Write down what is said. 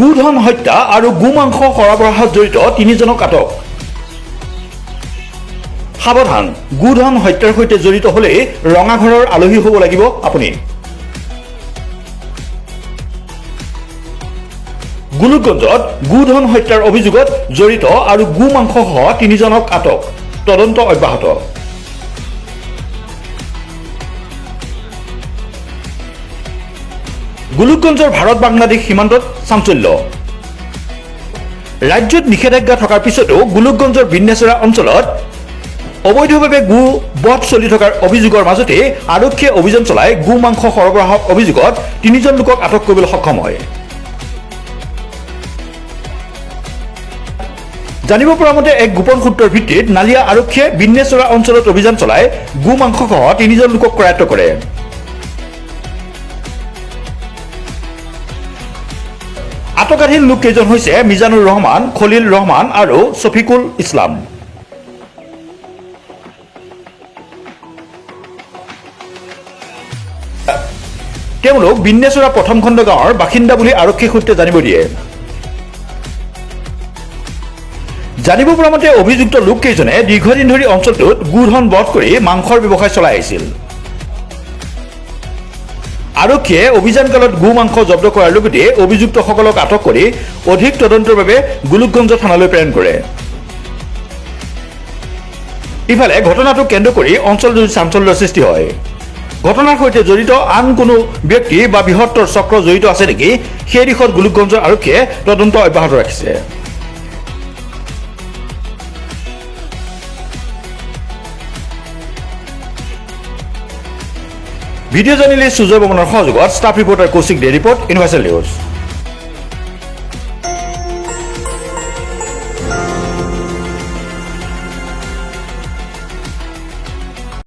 গোধন হত্যা আৰু গোমাংস সৰবৰাহত জড়িত 3জনক আটক। সাৱধান, গোধন হত্যাৰ সৈতে জড়িত হলে ৰঙাঘৰৰ আলহী হ'ব লাগিব আপুনি। গোলোকগঞ্জত গোধন হত্যাৰ অভিযোগত জড়িত আৰু গোমাংসসহ 3জনক আটক, তদন্ত অব্যাহত। গোলোকগঞ্জৰ ভাৰত বাংলাদেশ সীমান্তত চাঞ্চল্য। ৰাজ্যত নিষেধাজ্ঞা থকাৰ পিছতো গোলোকগঞ্জৰ বিন্নেচৰা অঞ্চলত অবৈধভাৱে গো বধ চলি থকাৰ অভিযোগৰ মাজতে আৰক্ষীয়ে অভিযান চলাই গোমাংস সৰবৰাহৰ অভিযোগত 3জন লোকক আটক কৰিবলৈ সক্ষম হয়। জানিব পৰা মতে এক গোপন সূত্ৰৰ ভিত্তিত নালিয়া আৰক্ষীয়ে বিন্নেচৰা অঞ্চলত অভিযান চলাই গোমাংসসহ 3জন লোকক কৰায়ত্ব কৰে। আটকাধীন লোককেইজন হৈছে মিজানুৰ ৰহমান, খলিল ৰহমান আৰু ছফিকুল ইছলাম। তেওঁলোক বিন্নেচৰা প্ৰথম খণ্ড গাঁৱৰ বাসিন্দা বুলি আৰক্ষী সূত্ৰে জানিব দিয়ে। জানিব পৰা মতে অভিযুক্ত লোককেইজনে দীৰ্ঘদিন ধৰি অঞ্চলটোত গোধন বধ কৰি মাংসৰ ব্যৱসায় চলাই আহিছিল। আৰক্ষীয়ে অভিযানকালত গোমাংস জব্দ কৰাৰ লগতে অভিযুক্তসকলক আটক কৰি অধিক তদন্তৰ বাবে গোলোকগঞ্জ থানালৈ প্ৰেৰণ কৰে। ইফালে ঘটনাটোক কেন্দ্ৰ কৰি অঞ্চলজুৰি চাঞ্চল্যৰ সৃষ্টি হয়। ঘটনাৰ সৈতে জড়িত আন কোনো ব্যক্তি বা বৃহত্তৰ চক্ৰ জড়িত আছে নেকি সেই দিশত গোলোকগঞ্জৰ আৰক্ষীয়ে তদন্ত অব্যাহত ৰাখিছে। ভিডিঅ' জাৰ্নেলিষ্ট সুজয় বৰ্মনৰ সহযোগত ষ্টাফ ৰিপৰ্টাৰ কৌশিক দে ৰিপৰ্ট ইউনিভাৰ্চেল নিউজ।